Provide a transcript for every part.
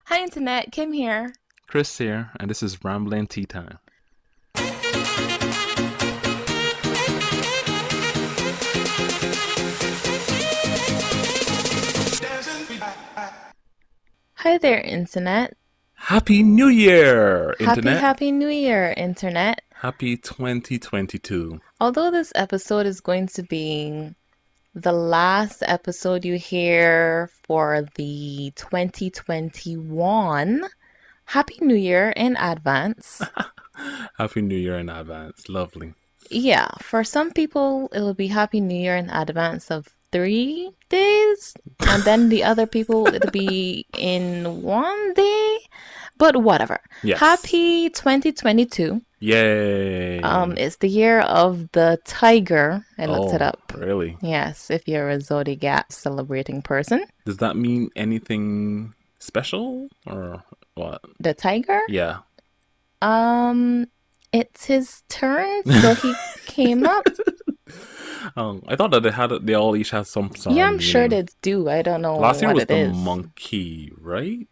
Hi, Internet. Kim here. Chris here, and this is Rambling Tea Time. Hi there, Internet. Happy New Year, Happy, Internet! Happy New Year, Internet. Happy 2022. Although this episode is going to be the last episode you hear for the 2021, Happy New Year in advance. Happy New Year in advance. Lovely. Yeah, for some people, it'll be Happy New Year in advance of 3 days, and then the other people, it'll be in one day. But whatever. Yes. Happy 2022. Yay. It's the year of the tiger. I looked it Oh, up. really? Yes, if you're a zodiac celebrating person. Does that mean anything special or what? The tiger? Yeah. Um, it's his turn, so he came up. I thought that they all each had some sort Yeah, of I'm sure meaning. they do. I don't know Last year what was it the is. monkey, right?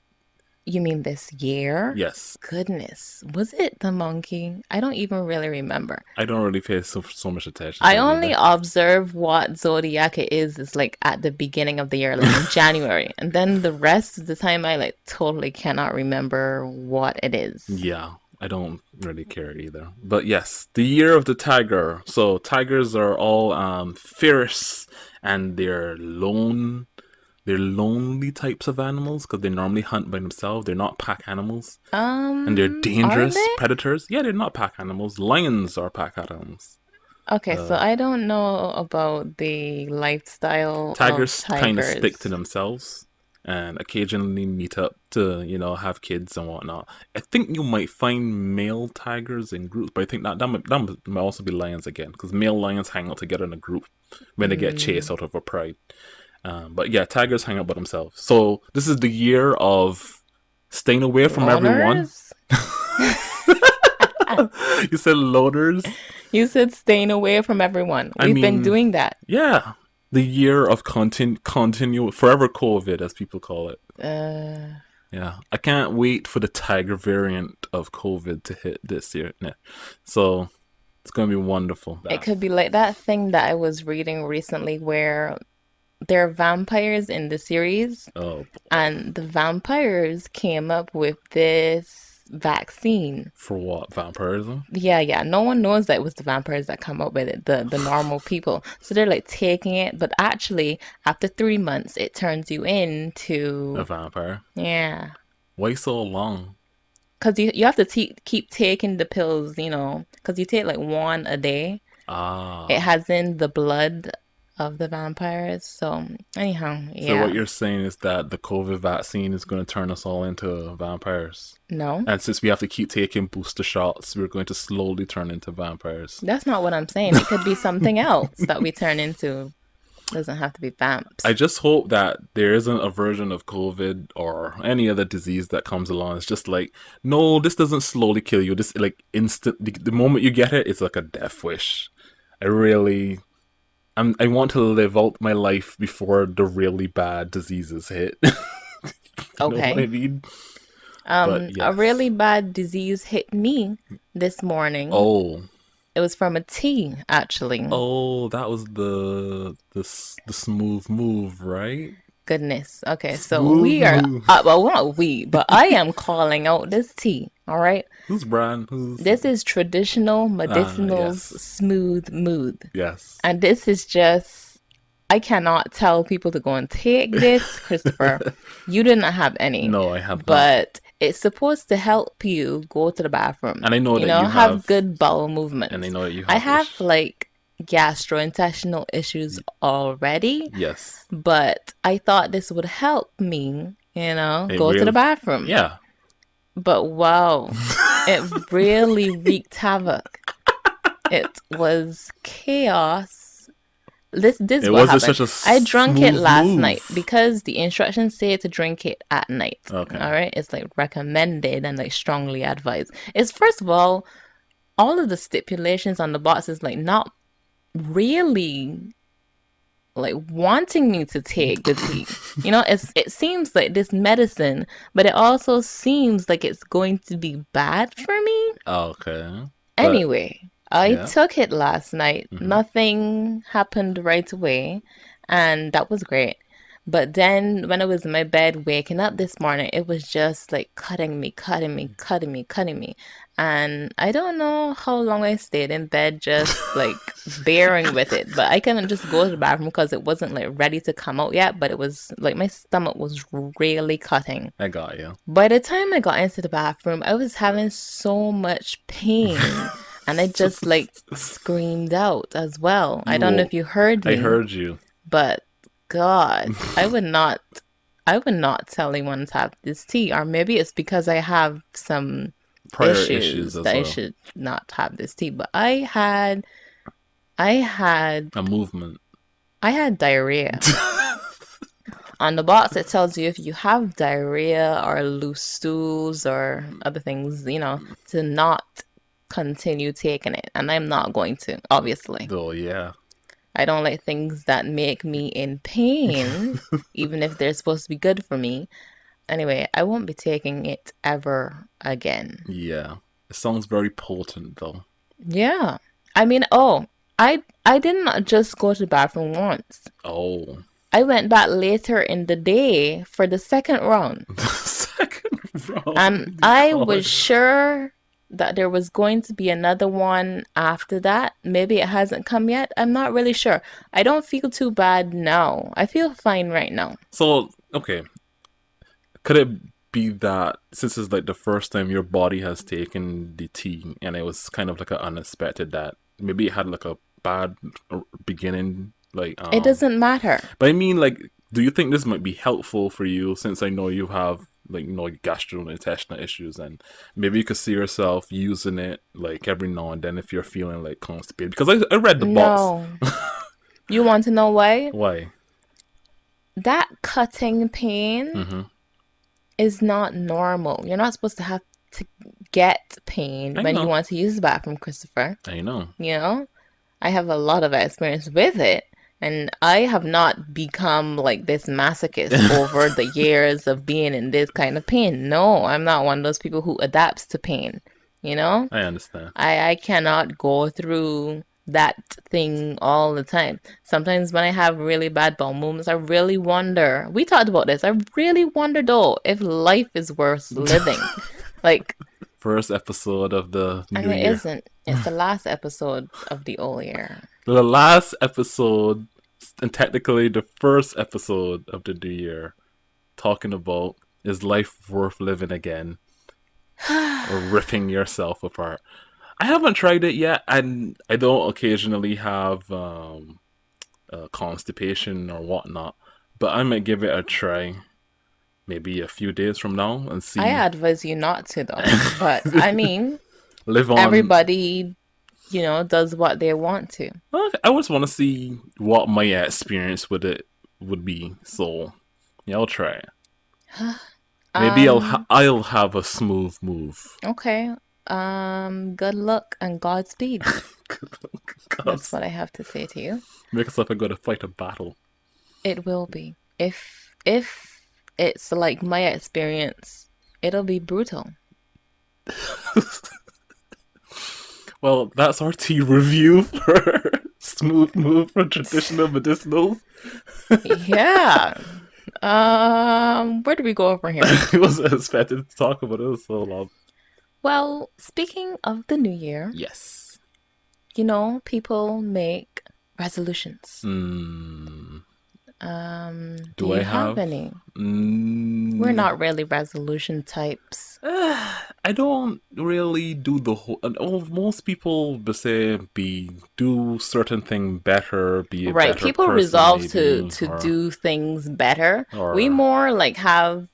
You mean this year? Yes. Goodness, was it the monkey? I don't even really remember. I don't really pay so much attention I to it only either. observe what zodiac it is like at the beginning of the year, like in January. And then the rest of the time I like totally cannot remember what it is. Yeah, I don't really care either. But yes, the year of the tiger. So tigers are all fierce and they're lonely types of animals because they normally hunt by themselves. They're not pack animals. And they're Are dangerous they? predators. Yeah, they're not pack animals. Lions are pack animals. Okay, so Uh, I don't know about the lifestyle of Tigers kind of stick to tigers. themselves and occasionally meet up to, have kids and whatnot. I think you might find male tigers in groups, but I think that might also be lions again, because male lions hang out together in a group when they get chased Mm, out of a pride. But yeah, tigers hang out by themselves. So this is the year of staying away from everyone. loners? You said loaders. You said staying away from everyone. I We've been mean, doing that. yeah, the year of continue forever COVID, as people call it. Uh, Yeah, I can't wait for the tiger variant of COVID to hit this year. Yeah. So it's gonna be wonderful. it That could be like that thing that I was reading recently where there are vampires in the series, oh boy, and the vampires came up with this vaccine. for what vampirism? Yeah, yeah. No one knows that it was the vampires that come up with it, the normal people. So they're like taking it, but actually, after 3 months, it turns you A into, vampire? yeah. Why so long? Because you have to keep taking the pills, because you take like one a day. It Ah, has in the blood of the vampires. So anyhow, so what yeah. you're saying is that the COVID vaccine is going to turn us all into vampires, No, and since we have to keep taking booster shots, we're going to slowly turn into vampires. that's not what I'm saying. It could be something else that we turn into. Doesn't have to be I vamps. just hope that there isn't a version of COVID or any other disease that comes along. It's just like, no, this doesn't slowly kill you. This like instant. The moment you get it, it's like a death wish. I really, I want to live out my life before the really bad diseases hit. You know what I Okay. mean? But A really yes. bad disease hit me this morning. Oh, It was from a tea, actually. oh, that was the smooth move, right? Goodness. Okay, so Smooth we are, move. well, not we, but I am calling out this tea. All right. Who's Brian? Who's This is traditional medicinal's yes, smooth mood. yes. And this is just, I cannot tell people to go and take this, Christopher. You did not have any, No, I have not. but it's supposed to help you go to the bathroom, And I know that you have have, good bowel and I movements. know that you I have have ish. like gastrointestinal issues already, Yes, but I thought this would help me, it go to the really. bathroom. Yeah, But wow, it really wreaked havoc. It was chaos. This is it what wasn't happened. such a I drank it smooth last night move. because the instructions say to drink it at night. Okay, All right, it's like recommended and like strongly advised. It's first of all of the stipulations on the box is like not really like wanting me to take the tea. You know, it seems like this medicine, but it also seems like it's going to be bad for me. Okay. But Anyway, I yeah. took it last night. Hmm. Nothing happened right away, and that was great. But then when I was in my bed waking up this morning, it was just like cutting me, cutting me, cutting me, cutting me. And I don't know how long I stayed in bed just like bearing with it, but I couldn't just go to the bathroom because it wasn't like ready to come out yet, but it was like my stomach was really cutting. I got you. By the time I got into the bathroom, I was having so much pain and I just like screamed out as well. I don't know You, if you heard I me, heard you. but God, I would not tell anyone to have this tea. Or maybe it's because I have some Prior issues issues as that I well. should not have this tea. But I had A movement. I had diarrhea. On the box, it tells you if you have diarrhea or loose stools or other things, to not continue taking it. And I'm not going to, obviously. Though, yeah. I don't like things that make me in pain, even if they're supposed to be good for me. Anyway, I won't be taking it ever again. Yeah. It sounds very potent though. Yeah. I mean, oh, I didn't just go to the bathroom once. Oh. I went back later in the day for the second round. The second And round, I was God. sure that there was going to be another one after that. Maybe it hasn't come yet. I'm not really sure. I don't feel too bad now. I feel fine right now. So, okay. Could it be that since it's like the first time your body has taken the tea and it was kind of like an unexpected that maybe it had like a bad beginning, like It doesn't matter. but I mean, like, do you think this might be helpful for you since I know you have like gastrointestinal issues and maybe you could see yourself using it like every now and then if you're feeling like constipated? Because I read the box. No. You want to know why? Why? That cutting pain Mm-hmm. is not normal. You're not supposed to have to get pain I when you know. want to use the bathroom, Christopher. I know. You know? I have a lot of experience with it. And I have not become like this masochist over the years of being in this kind of pain. No, I'm not one of those people who adapts to pain. You know? I understand. I cannot go through that thing all the time. Sometimes when I have really bad bowel movements, I really wonder. We talked about this. I really wonder though if life is worth living. Like, First episode of the and new it year. isn't. It's the last episode of the old year. The last episode, and technically the first episode of the new year, talking about is life worth living again or ripping yourself apart. I haven't tried it yet, and I don't occasionally have constipation or whatnot, but I might give it a try maybe a few days from now and I see. advise you not to though. But I mean, Live on. everybody, does what they want to. I always want to see what my experience with it would be. So yeah, I'll try it. Maybe Um, I'll have a smooth move. okay. Good luck and Godspeed. That's Cause what I have to say to you. make us like I gotta fight a battle. It will be. If it's like my experience, it'll be brutal. Well, that's our tea review for smooth move for traditional medicinals. Yeah. Where do we go from here? I wasn't expected to talk about it so long. Well, speaking of the new year, Yes. people make resolutions. Mm, Do do I you have have? any? We're Mm, not really resolution types. I don't really do the whole. Most people would say be do certain thing better, be a Right. better People person, resolve to maybe, to do things better. We or more like have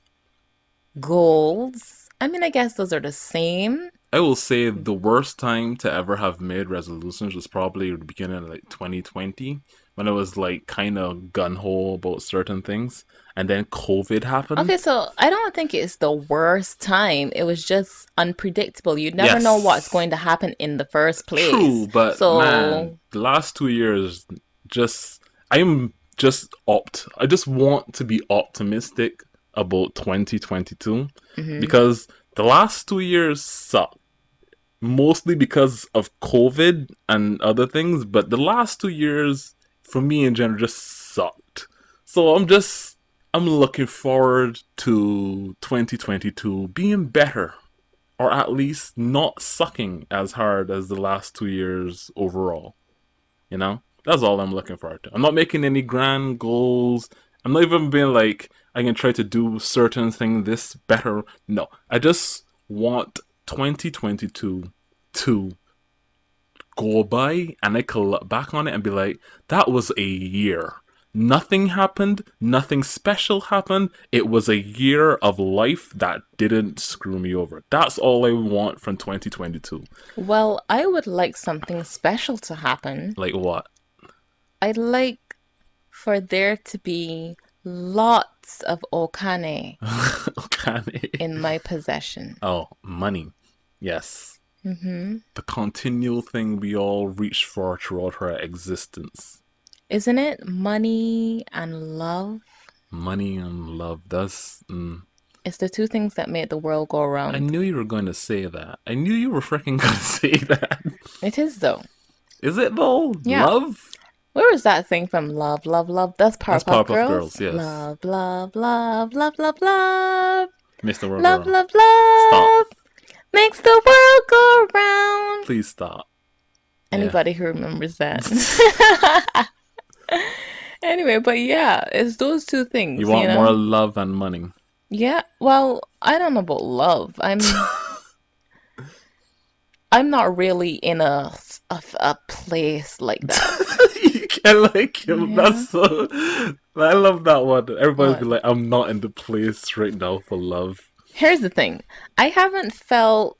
goals. I mean, I guess those are the same. I will say the worst time to ever have made resolutions was probably the beginning of like 2020 when I was like kind of gun ho about certain things, and then COVID Okay, happened. so I don't think it's the worst time. It was just unpredictable. You never know what's Yes, going to happen in the first true, place. but man, So, the last 2 years just I'm I just want to be optimistic about 2022 Hmm. because the last 2 years suck. Mostly because of COVID and other things, but the last 2 years for me in general just sucked. So I'm looking forward to 2022 being better, or at least not sucking as hard as the last 2 years overall. You know, that's all I'm looking forward to. I'm not making any grand goals. I'm not even being like I can try to do certain thing this better. No, I just want 2022 to go by and I can look back on it and be like, that was a year. Nothing happened, nothing special happened. It was a year of life that didn't screw me over. That's all I want from 2022. Well, I would like something special to happen. Like what? I'd like for there to be lots of okane Okay. in my possession. Oh, money. Yes. Hmm. The continual thing we all reach for throughout our existence. Isn't it money and love? Money and love. It's the two things that make the world go I around. knew you were going to say that. I knew you were freaking going to say that. It is though. Is it though? Yeah. Love? Where was that thing from? Love, love, love. That's That's Powerpuff Powerpuff Girls. Girls, yes. Love, love, love, love, love, love. Mr. Love, World. love, Stop. love. Makes the world go round. Please stop. Yeah. Anybody who remembers that. Anyway, but yeah, it's those two You things, you want more know? love and money. Yeah, well, I don't know about love. I'm not really in a place like that. You can't like him. Yeah. That's so. I love that one. Everybody's be What? like, I'm not in the place right now for love. Here's the thing. I haven't felt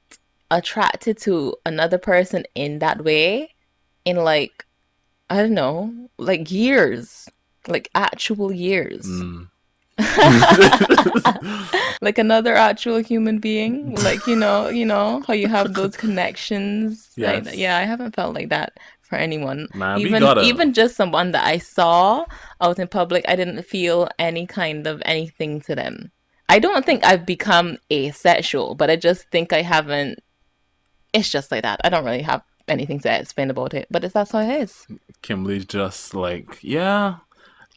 attracted to another person in that way in like, I don't know, like years, like actual years. Mm. Like another actual human being, like you know how you have those connections. Yeah, Yes. I haven't felt like that for anyone. Man, we Even gotta. even just someone that I saw out in public, I didn't feel any kind of anything to them. I don't think I've become asexual, but I just think I haven't. It's just like that. I don't really have anything to explain about it, but that's how it is. Kimberly's just like, yeah,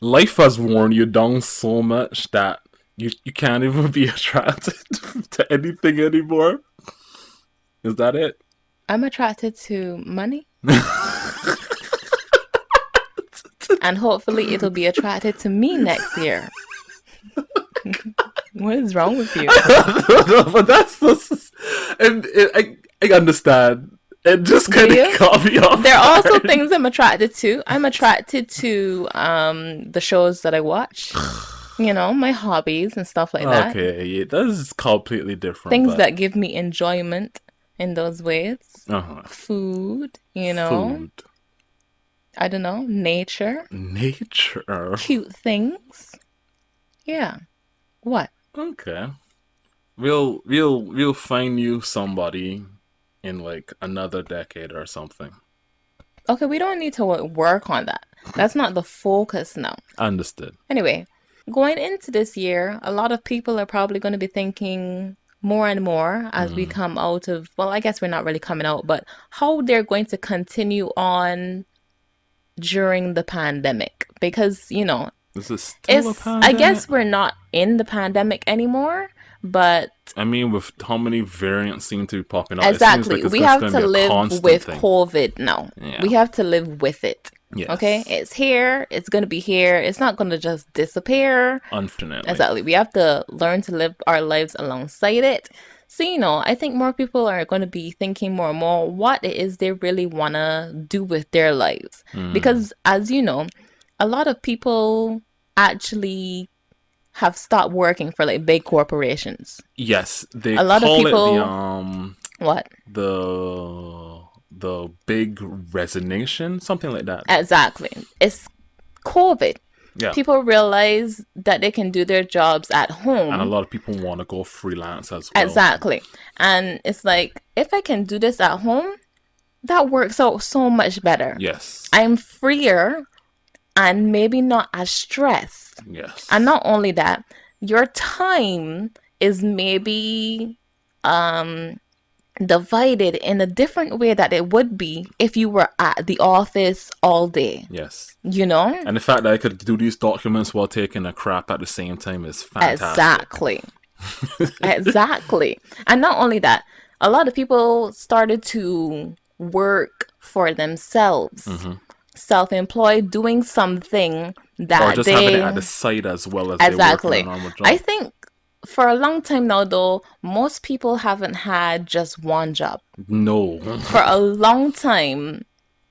life has worn you down so much that you can't even be attracted to anything anymore. Is that it? I'm attracted to money, and hopefully it'll be attracted to me next year. What is wrong with you? But that's just, and I understand. It just Do kind of you? caught me off There are also guard. things I'm attracted to. I'm attracted to the shows that I watch. You know, my hobbies and stuff like that. Okay, yeah, that is completely different, Things but that give me enjoyment in those ways. uh-huh. Food, you know, Food, I don't know, nature, nature. cute things. Yeah. What? Okay, we'll find you somebody in like another decade or something. Okay, we don't need to work on that. That's not the focus now. Understood. Anyway, going into this year, a lot of people are probably going to be thinking more and more as we Mm. come out of, well, I guess we're not really coming out, but how they're going to continue on during the pandemic. Because, you know, Is it still a I pandemic? guess we're not in the pandemic anymore, but I mean, with how many variants seem to be popping up, it seems exactly. like it's We just have going to to be a live constant with thing. COVID now. Yeah. We have to live with it. Okay? Yes. It's here. It's going to be here. It's not going to just disappear. Unfortunately. Exactly. We have to learn to live our lives alongside it. So, you know, I think more people are going to be thinking more and more what it is they really want to do with their lives. Mm. Because, as you know, a lot of people actually have stopped working for like big corporations. Yes, they A lot of call it people, what? the big resignation, something like that. Exactly. It's COVID. Yeah. People realize that they can do their jobs at And a home. lot of people want to go freelance as well. Exactly. And it's like, if I can do this at home, that works out so much better. Yes. I'm freer and maybe not as stressed. And Yes. not only that, your time is maybe um divided in a different way that it would be if you were at the office all day, Yes. you know? And the fact that I could do these documents while taking a crap at the same time is fantastic. Exactly. Exactly. And not only that, a lot of people started to work for themselves, Hmm. self-employed, doing something Or that just having it at they the site as well as they're working a exactly. normal I job. think for a long time now, though, most people haven't had just one job. No. For a long time,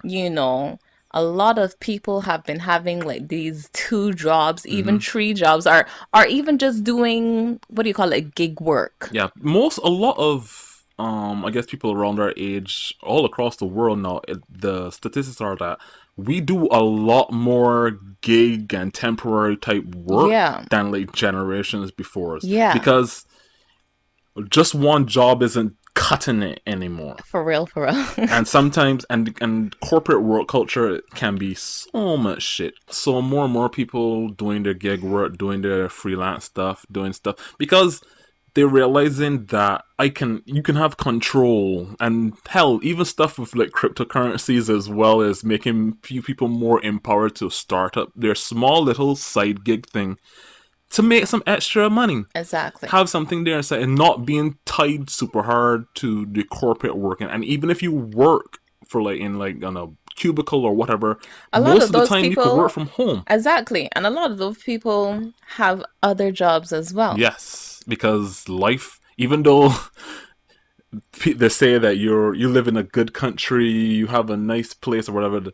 you know, a lot of people have been having like these two jobs, even Hmm. three jobs, or even just doing what do you call it, gig work. Yeah, a lot of I guess people around our age all across the world now, the statistics are that we do a lot more gig and temporary type work Yeah, than like generations before us, yeah, because just one job isn't cutting it anymore. for real, for real. And sometimes, and corporate work culture can be so much shit. So more and more people doing their gig work, doing their freelance stuff, doing stuff because they're realizing that you can have control, and hell, even stuff with like cryptocurrencies as well, as making few people more empowered to start up their small little side gig thing to make some extra money, Exactly. have something there and not being tied super hard to the corporate working. And even if you work for like in like on a cubicle or whatever, A lot most of of the those time you could work people, from home. exactly, and a lot of those people have other jobs as well. Yes, because life, even though they say that you live in a good country, you have a nice place or whatever, the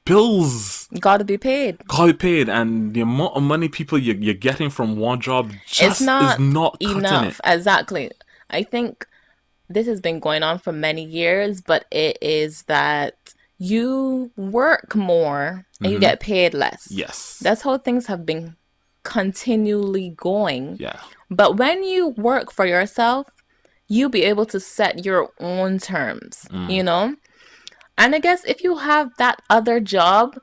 bills Got to be paid. gotta be paid, and the amount of money people you're getting from one job It's just is not not cutting it. enough. Exactly. I think this has been going on for many years, but it is that you work more and you Mm-hmm. get paid less. Yes. That's how things have been continually going. Yeah. But when you work for yourself, you'll be able to set your own terms, Mm. you know? And I guess if you have that other job,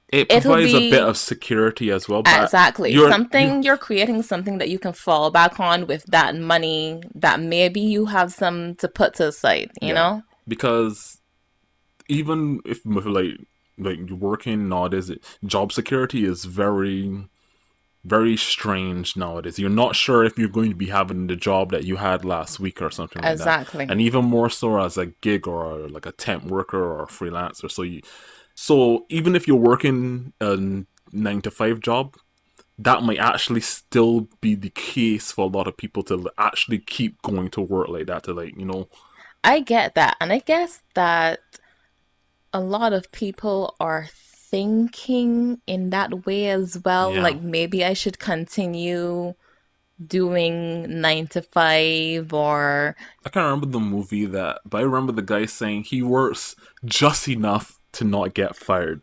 It it'll provides a bit be of security as well, but exactly you something you're creating something that you can fall back on with that money that maybe you have some to put to the side, you yeah, know? because even if like you're working nowadays, job security is very strange nowadays. You're not sure if you're going to be having the job that you had last week or something like that. Exactly. And even more so as a gig or like a temp worker or a freelancer. So even if you're working a 9 to 5 job, that might actually still be the case for a lot of people to actually keep going to work like that, to like, I get that. And I guess that a lot of people are thinking in that way as well. yeah. Like maybe I should continue doing 9 to 5 or I can't remember the movie that, but I remember the guy saying he works just enough to not get fired.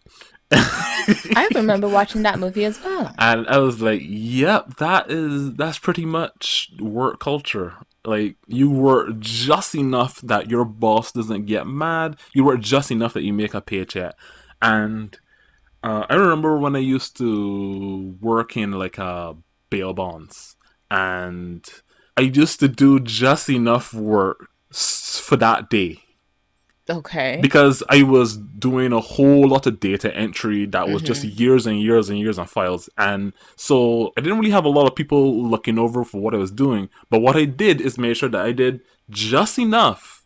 I remember watching that movie as well. And I was like, "Yep, that's pretty much work culture. Like you work just enough that your boss doesn't get mad. You work just enough that you make a paycheck." And I remember when I used to work in like bail bonds, and I used to do just enough work for that day Okay. because I was doing a whole lot of data entry that was just Mm-hmm. years and years and years on files. And so I didn't really have a lot of people looking over for what I was doing. But what I did is make sure that I did just enough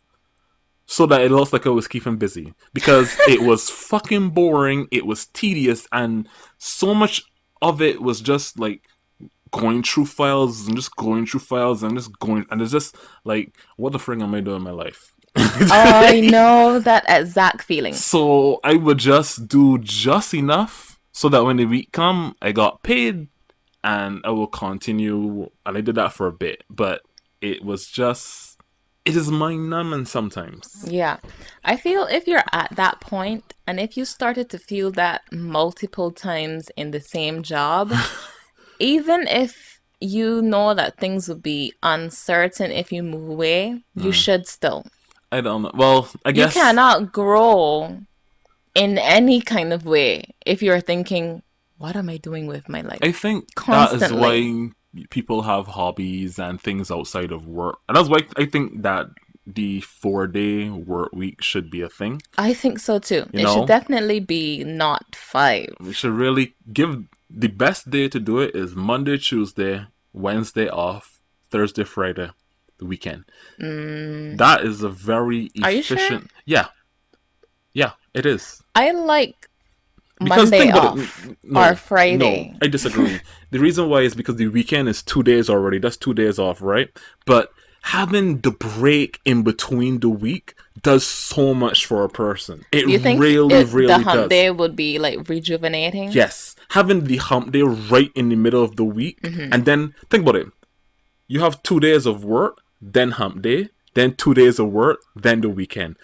so that it looks like I was keeping busy. Because it was fucking boring, it was tedious, and so much of it was just like going through files and just going through files and just going, and it's just like, what the frig am I doing in my life? Oh, I know that exact feeling. So I would just do just enough so that when the week come, I got paid, and I will continue. And I did that for a bit, but it was just, it is mind numbing sometimes. Yeah. I feel if you're at that point and if you started to feel that multiple times in the same job, even if you know that things would be uncertain if you move away, you Mm, should still. I don't know. Well, I You guess cannot grow in any kind of way, if you're thinking, what am I doing with my life? I think that is Constantly. why people have hobbies and things outside of work. And that's why I think that the 4 day work week should be a thing. I think so too. You It should know, definitely be not we 5. should really give the best day to do it is Monday, Tuesday, Wednesday off, Thursday, Friday, the weekend. Mm, That is a very are you sure? efficient. Yeah, yeah, it is. I like Because Monday think about it. off or No, no, Friday. I disagree. The reason why is because the weekend is 2 days already. That's 2 days off, right? But having the break in between the week does so much for a person. It Do you think really, the really hump does. day would be like rejuvenating? Yes, having the hump day right in the middle of the week, Hmm. and then think about it. You have 2 days of work, then hump day, then 2 days of work, then the weekend.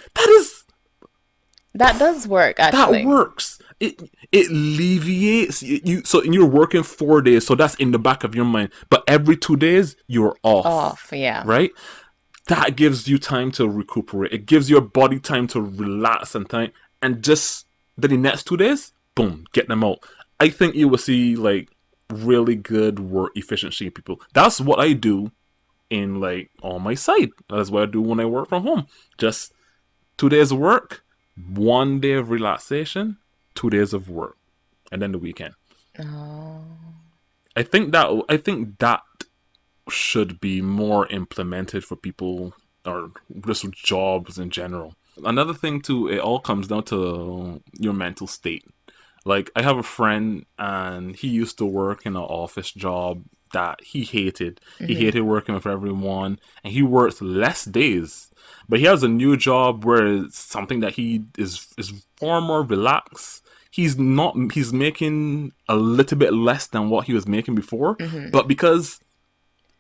That does work That actually. works. It alleviates you. So you're working 4 days, so that's in the back of your mind. But every 2 days you're off, Off, yeah. right? That gives you time to recuperate. It gives your body time to relax and time, and just then the next 2 days, boom, get them out. I think you will see like really good work efficiency in people. That's what I do in like on my side. That's what I do when I work from home. Just 2 days of work, 1 day of relaxation, 2 days of work, and then the weekend. Oh. I think that should be more implemented for people or just jobs in general. Another thing too, it all comes down to your mental state. Like I have a friend and he used to work in an office job that he hated. He Hmm. hated working with everyone and he works less days. But he has a new job where it's something that he is far more relaxed. He's making a little bit less than what he was making before, Hmm. but because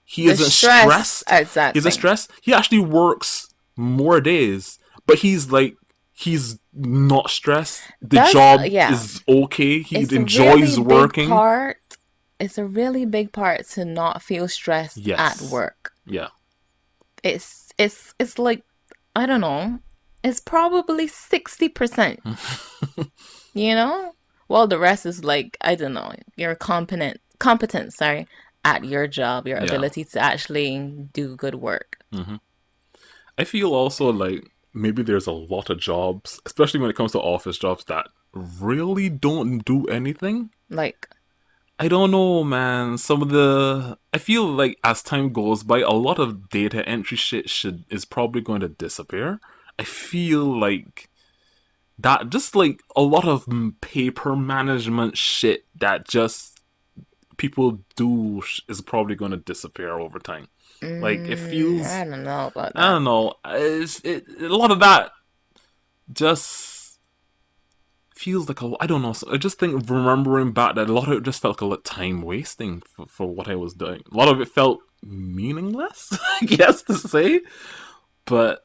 he The isn't stress, stressed. He's a exactly. stress. He actually works more days, but he's not stressed. The That's, job yeah. is okay. He It's a really enjoys big working. part. It's a really big part to not feel stressed at Yes. work. Yeah. It's like, I don't know. It's probably 60%, you know? Well, the rest is like, I don't know, your competence, sorry, at your job, your Yeah. ability to actually do good work. hmm I feel also like maybe there's a lot of jobs, especially when it comes to office jobs, that really don't do anything. Like, I don't know, man. Some of the I feel like as time goes by, a lot of data entry shit should is probably going to disappear. I feel like that just like a lot of paper management shit that just people do is probably going to disappear over time. Like it I feels don't know about I that. don't know. A lot of that just feels like I don't know. So I just think remembering back that a lot of it just felt like a lot of time wasting for what I was doing. A lot of it felt meaningless, I guess to say. But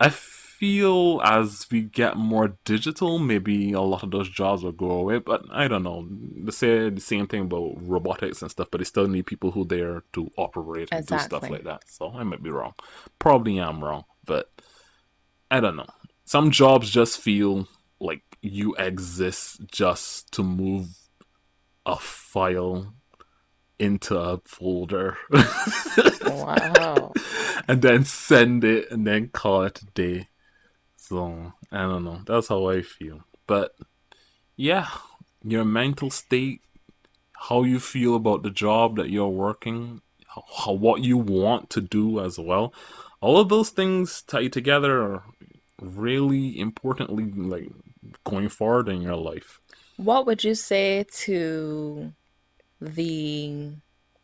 I feel as we get more digital, maybe a lot of those jobs will go away. But I don't know. They say the same thing about robotics and stuff, but they still need people who there to operate and do stuff Exactly. like that. So I might be wrong. Probably am wrong, but I don't know. Some jobs just feel like you exist just to move a file into a folder Wow. and then send it and then call it a day. So I don't know. That's how I feel. But yeah, your mental state, how you feel about the job that you're working, what you want to do as well. All of those things tie together are really importantly like going forward in your life. What would you say to the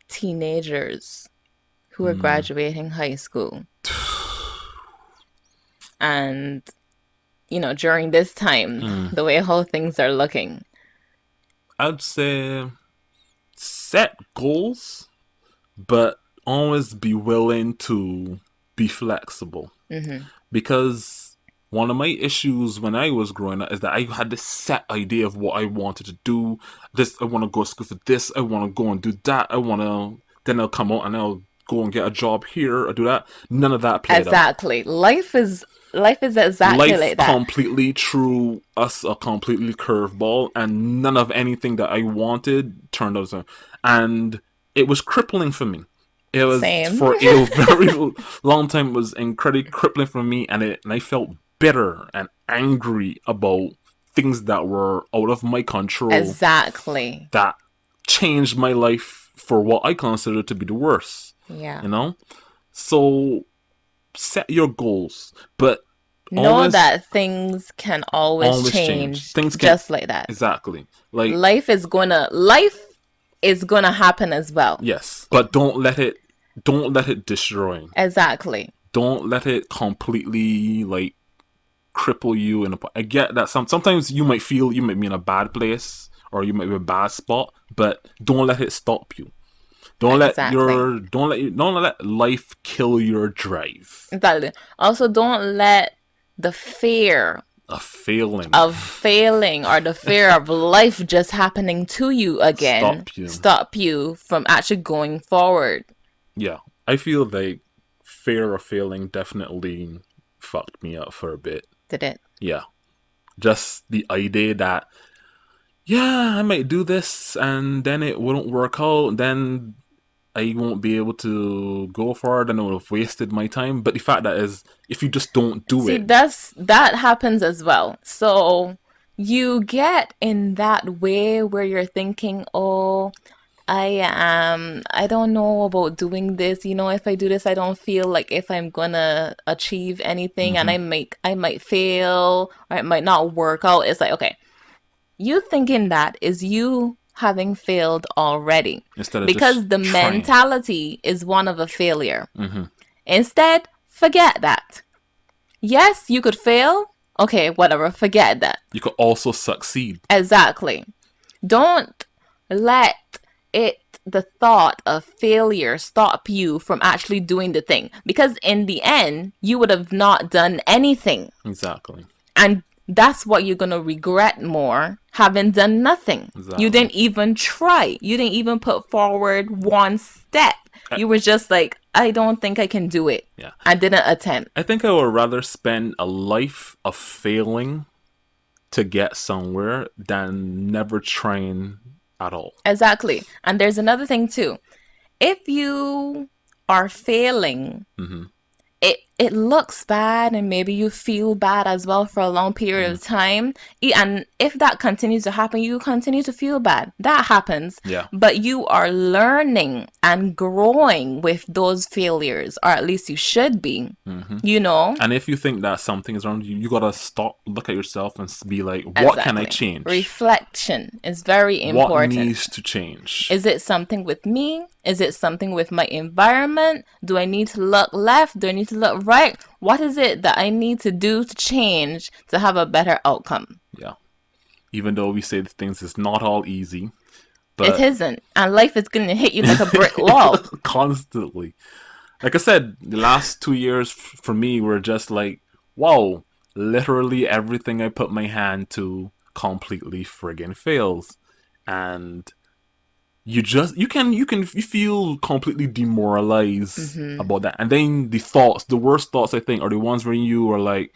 teenagers who are Mm. graduating high school and, during this time, Mm. the way how things are looking? I'd say set goals, but always be willing to be flexible. Hmm. Because one of my issues when I was growing up is that I had this set idea of what I wanted to do. This I want to go to school for this. I want to go and do that. I want to. Then I'll come out and I'll go and get a job here or do that. None of that played out. Exactly. Life is Life is exactly Life like that. completely threw us a completely curveball, and none of anything that I wanted turned out. And it was crippling for me. It was Same. for a very long time. It was incredibly crippling for me, and I felt bitter and angry about things that were out of my control Exactly. that changed my life for what I consider to be the worst. Yeah. You know, so set your goals, but Know always that things can always always change. change Things can just like that. exactly like Life is gonna happen as well. yes, but don't let it destroy. Exactly. Don't let it completely like cripple you in a. I get that sometimes you might feel you might be in a bad place or you might be in a bad spot, but don't let it stop you. Exactly. Don't let life kill your drive. Exactly. Also, don't let the fear A failing of failing or the fear of life just happening to you again stop you. stop you from actually going forward. Yeah, I feel like fear of failing definitely fucked me up for a bit. Did it? Yeah, just the idea that yeah, I might do this and then it wouldn't work out, then I won't be able to go for it and I would have wasted my time. But the fact that is, if you just don't do See, it, that happens as well. So you get in that way where you're thinking, oh, I don't know about doing this. If I do this, I don't feel like if I'm gonna achieve anything, and hmm I might fail or it might not work out. It's like, okay, you thinking that is you having failed already, instead of just because the trying, mentality is one of a failure. hmm Instead, forget that. Yes, you could fail. Okay, whatever, forget that. you could also succeed. Exactly. Don't let the thought of failure stop you from actually doing the thing, because in the end you would have not done anything, Exactly. and that's what you're going to regret more, having done nothing. You Exactly. didn't even try, you didn't even put forward one step. I, You were just like, I don't think I can do it. yeah. I didn't attempt. I think I would rather spend a life of failing to get somewhere than never trying at all. Exactly. And there's another thing too. If you are failing, hmm it looks bad, and maybe you feel bad as well for a long period hmm of time. And if that continues to happen, you continue to feel bad. That happens. Yeah. But you are learning and growing with those failures, or at least you should be. hmm You know? And if you think that something is wrong, you gotta stop, look at yourself, and be like, what can I Exactly. change? Reflection is very What important. needs to change? Is it something with me? Is it something with my environment? Do I need to look left? Do I need to look right? What is it that I need to do to change to have a better outcome? Yeah. Even though we say that things is not all easy, It but isn't. And life is going to hit you like a brick wall. constantly. Like I said, the last 2 years for me were just like, wow, literally everything I put my hand to completely friggin' fails. And you feel completely demoralized Hmm. about that. And then the worst thoughts I think are the ones where you are like,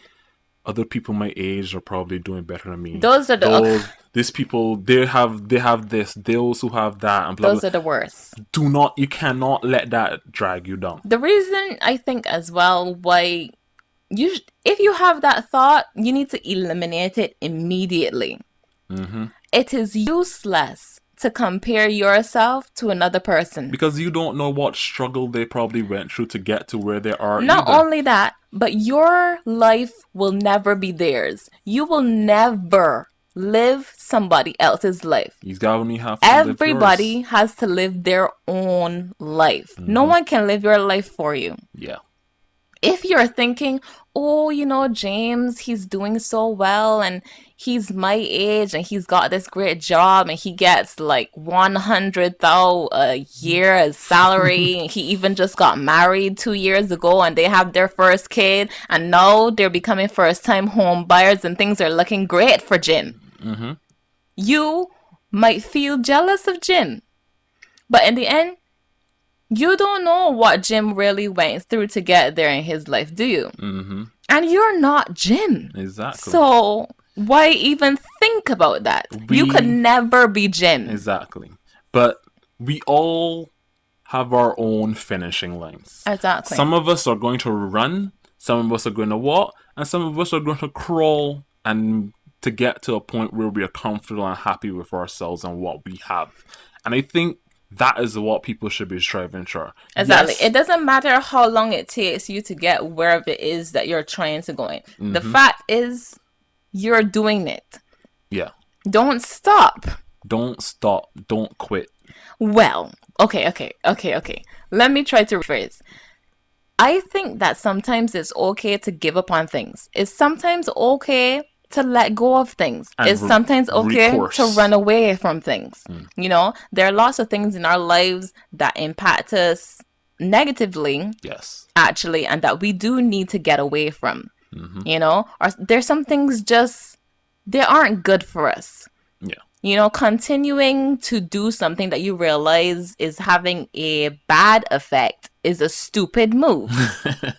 other people my age are probably doing better than me. Those are the These people they have this, those who have that, and blah blah. those are the worst. You cannot let that drag you down. The reason I think as well why if you have that thought, you need to eliminate it immediately. hmm It is useless to compare yourself to another person. Because you don't know what struggle they probably went through to get to where they are Not either. only that, but your life will never be theirs. You will never live somebody else's life. You gotta have to live yours. Everybody has to live their own life. No hmm one can live your life for you. Yeah. If you're thinking, oh, James, he's doing so well and he's my age and he's got this great job and he gets like 100,000 a year as salary, and he even just got married 2 years ago and they have their first kid, and now they're becoming first time home buyers and things are looking great for Jim. hmm You might feel jealous of Jim, but in the end, you don't know what Jim really went through to get there in his life, do you? hmm And you're not Jim. Exactly. So why even think about that? You could We never be Jim. exactly. But we all have our own finishing lines. Exactly. Some of us are going to run, some of us are going to walk, and some of us are going to crawl and to get to a point where we are comfortable and happy with ourselves and what we have. And I think that is what people should be striving for. Exactly. Yes. It doesn't matter how long it takes you to get wherever it is that you're trying to go in. The Mm-hmm. fact is, you're doing it. Yeah. Don't stop. Don't stop. Don't quit. Well, okay. Let me try to rephrase. I think that sometimes it's okay to give up on things. It's sometimes okay to let go of things. And It's sometimes okay to recourse. run away from things. Mm. There are lots of things in our lives that impact us negatively, Yes. actually, and that we do need to get away from. Mm-hmm. Or there's some things just they aren't good for us. Yeah. Continuing to do something that you realize is having a bad effect is a stupid move,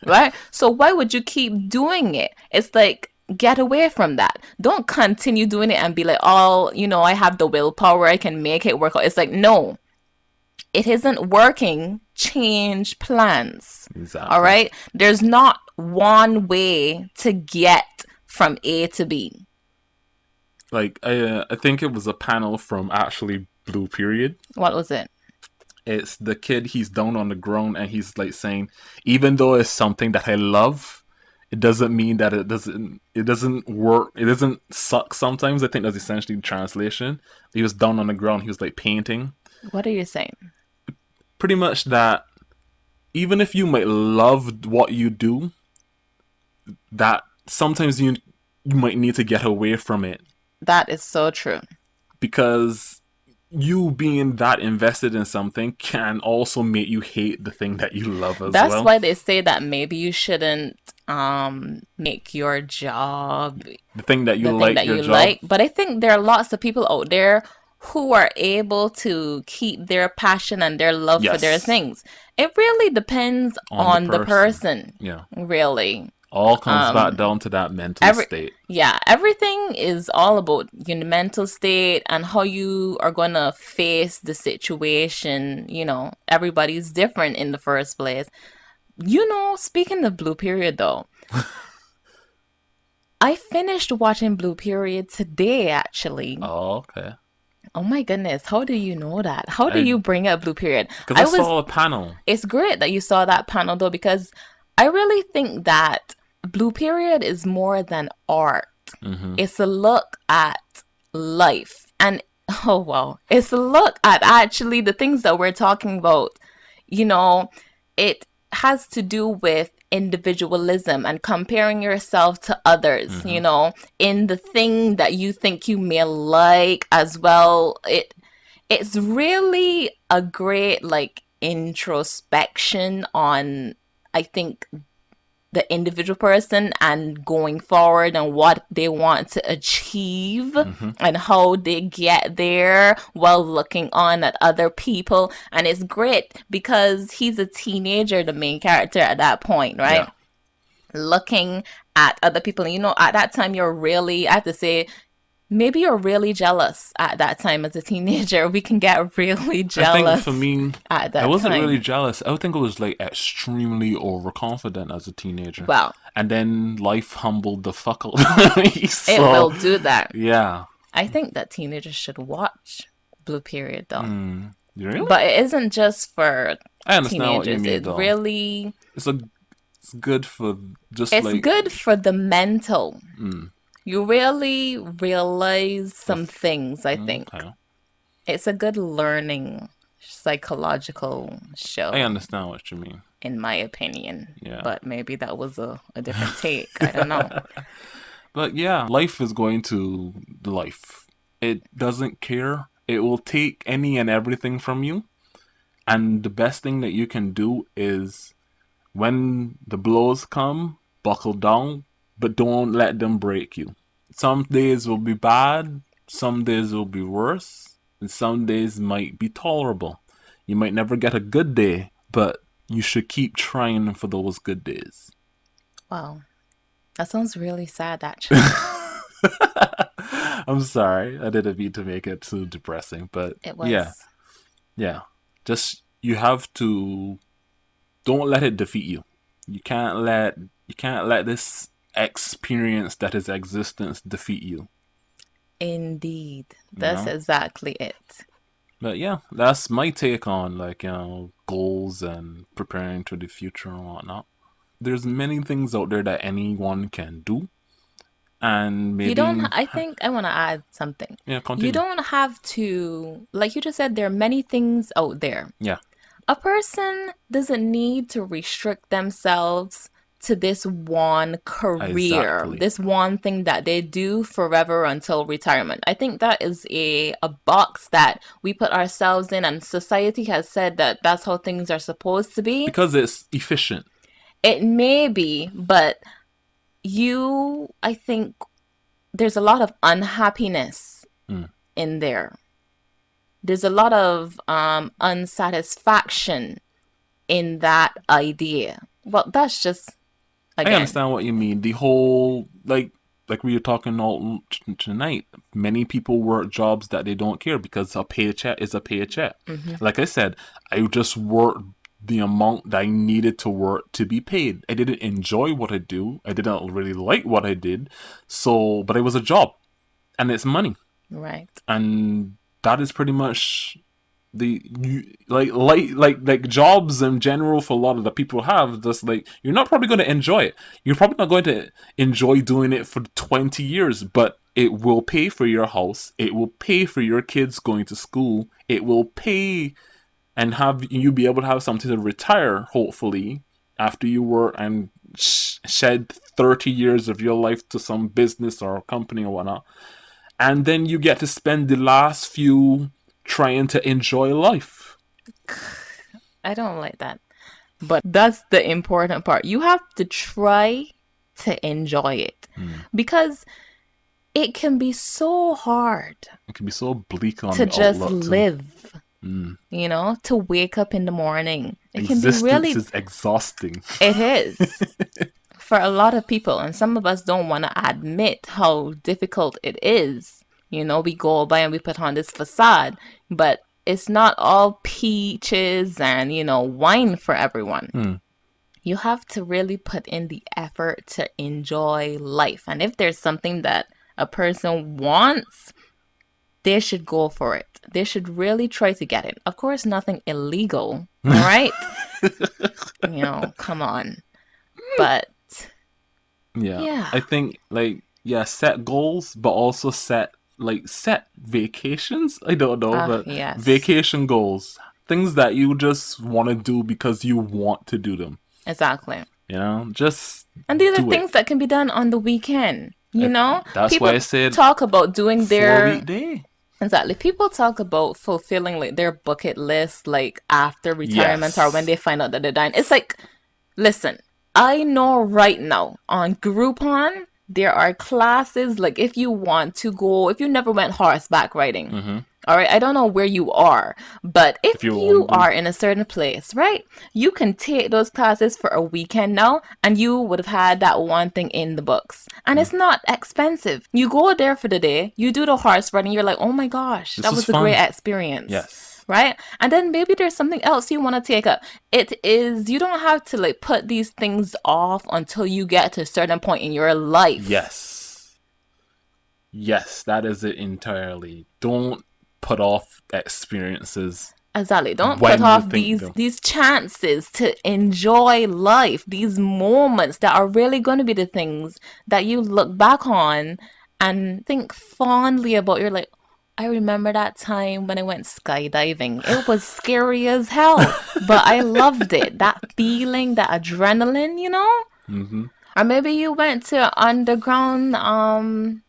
right? So why would you keep doing it? It's like, get away from that. Don't continue doing it and be like, oh, I have the willpower, I can make it work out. It's like, no, it isn't working. Change plans. All Exactly. right. There's not one way to get from A to B. Like I think it was a panel from actually Blue Period. What was it? It's the kid, he's down on the ground and he's like saying, even though it's something that I love, it doesn't mean that it doesn't work, it doesn't suck sometimes. I think that's essentially the translation. He was down on the ground, he was like painting. What are you saying? Pretty much that even if you might love what you do, that sometimes you might need to get away from it That is so true. because you being that invested in something can also make you hate the thing that you love as That's well. why they say that maybe you shouldn't make your job The thing that the you thing like that your you job. like. But I think there are lots of people out there who are able to keep their passion and their love for their Yes, things. It really depends on the on the person. person, Yeah. really. All comes back Um down to that mental every state. Yeah, everything is all about your mental state and how you are going to face the situation. Everybody's different in the first place. Speaking of Blue Period, though, I finished watching Blue Period today, actually. Oh, okay. Oh my goodness, how do you know that? How do I you bring up Blue Period? because I I was saw a panel. It's great that you saw that panel though, because I really think that Blue Period is more than art. Mm-hmm. It's a look at life. And oh wow, it's a look at actually the things that we're talking about. You know, it has to do with individualism and comparing yourself to others, Mm-hmm. in the thing that you think you may like as well. It's really a great like introspection on, I think, the individual person and going forward and what they want to achieve Mm-hmm. and how they get there while looking on at other people. And it's great because he's a teenager, the main character at that point, Yeah. right? Looking at other people. At that time, I have to say, maybe you're really jealous at that time as a teenager. We can get really I think for jealous me, at I that wasn't really time. jealous. I would think I was like extremely overconfident as a teenager. Well, And then life humbled the fuck out of me. it So, will do that. yeah. I think that teenagers should watch Blue Period though. Mm, really? But it isn't just for I understand what you teenagers. mean, though. It's a it's good for just It's like good for the mental. mm, You really realize some ref- things, I think. okay. It's a good learning psychological I show, understand what you mean. in my opinion. Yeah. But maybe that was a different take. I don't know. But yeah, life is going to life. It doesn't care. It will take any and everything from you. And the best thing that you can do is when the blows come, buckle down, but don't let them break you. Some days will be bad, some days will be worse, and some days might be tolerable. You might never get a good day, but you should keep trying for those good days. Wow. That sounds really sad, actually. I'm sorry, I didn't mean to make it too depressing, but It yeah, was. yeah. Just you have to don't let it defeat you. You can't let you can't let this experience that is existence defeat you. Indeed. You That's know. exactly it. But yeah, that's my take on like goals and preparing for the future and whatnot. There's many things out there that anyone can do, and You don't, maybe I think I want to add something. yeah, You continue. don't have to, like you just said, there are many things out there. Yeah, A person doesn't need to restrict themselves to this one career, exactly. this one thing that they do forever until retirement. I think that is a box that we put ourselves in, and society has said that that's how things are supposed to be. Because it's efficient. It may be, but I think there's a lot of unhappiness Mm. in there. There's a lot of unsatisfaction in that idea. Well, that's just, I again, understand what you mean. The whole like we were talking all tonight. Many people work jobs that they don't care because a paycheck is a paycheck. hmm Like I said, I just worked the amount that I needed to work to be paid. I didn't enjoy what I do. I didn't really like what I did. So, but it was a job and it's money. right. And that is pretty much the you like jobs in general for a lot of the people have just like you're not probably going to enjoy it. You're probably not going to enjoy doing it for 20 years, but it will pay for your house, it will pay for your kids going to school, it will pay and have you be able to have something to retire hopefully after you work and shed 30 years of your life to some business or company or whatnot, and then you get to spend the last few trying to enjoy life. I don't like that. But that's the important part. You have to try to enjoy it Hmm. because it can be so hard It can be so bleak on to the just outlook too. live, Hmm. to wake up in the morning. It can be Existence really, is exhausting. it is for a lot of people. And some of us don't want to admit how difficult it is. We go by and we put on this facade, but it's not all peaches and, wine for everyone. Hmm. You have to really put in the effort to enjoy life. And if there's something that a person wants, they should go for it. They should really try to get it. Of course, nothing illegal. All right. Come on. But Yeah, yeah. I think like yeah, set goals, but also set vacations. I don't know, but Yes. vacation goals, things that you just want to do because you want to do them. Exactly. Just And these are do it. things that can be done on the weekend. That's why I People said talk about doing four their weekday. Exactly. People talk about fulfilling like their bucket list like after retirement or when Yes. they find out that they're dying. It's like, listen, I know right now on Groupon there are classes like if you want to go, if you never went horseback riding. Mm-hmm. All right, I don't know where you are, but if If you you want to. are in a certain place, right, you can take those classes for a weekend now, and you would have had that one thing in the books. And Mm. it's not expensive. You go there for the day, you do the horse riding, you're like, oh my gosh, This that was was a great fun. experience. Yes. Right? And then maybe there's something else you want to take up. You don't have to like put these things off until you get to a certain point in your life. Yes. Yes, that is it entirely. Don't put off experiences Exactly. Don't put when you off think these them. these chances to enjoy life, these moments that are really going to be the things that you look back on and think fondly about. You're like, I remember that time when I went skydiving. It was scary as hell, but I loved it. That feeling, that adrenaline. Mm-hmm. Or maybe you went to underground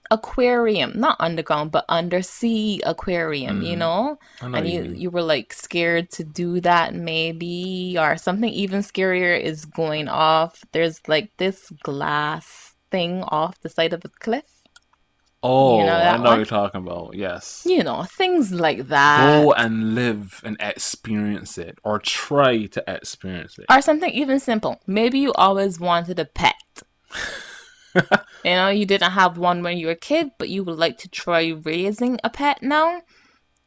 aquarium, not underground, but undersea aquarium, Mm-hmm. I know what And you you mean. you were like scared to do that maybe, or something even scarier is going off. There's like this glass thing off the side of a cliff. You know Oh, I that know what one? you're talking about. Yes. Things like that. Go and live and experience it, or try to experience it. Or something even simple. Maybe you always wanted a pet. You know, you didn't have one when you were a kid, but you would like to try raising a pet now.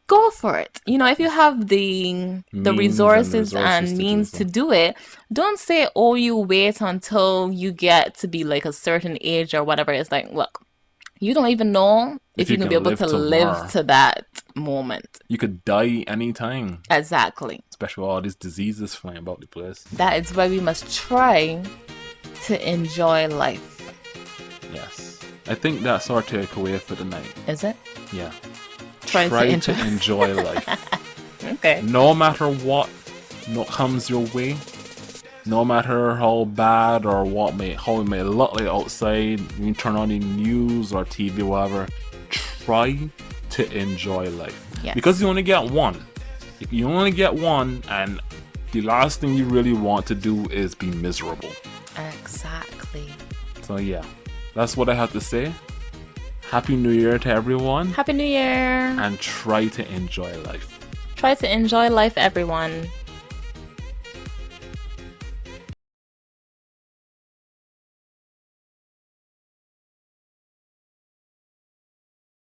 Go for it. You know, if you have the Means and resources resources and to do means to so. do it, don't say, "Oh, you wait until you get to be like a certain age or whatever." It's like, look, you don't even know If if you you can be can able live to live tomorrow, to that moment. you could die anytime. Exactly. Especially with all these diseases flying about the place. That is why we must try to enjoy life. Yes. I think that's our takeaway for the night. Is it? Yeah. Try to Try enjoy. to enjoy life. Okay. No matter what comes your way, no matter how bad or how it may look like outside, you turn on the news or TV, whatever, try to enjoy life. Because Yes. you only get one. You only get one, and the last thing you really want to do is be miserable. Exactly. So yeah, that's what I have to say. Happy New Year to everyone, Happy New Year. and try to enjoy life. Try to enjoy life, everyone.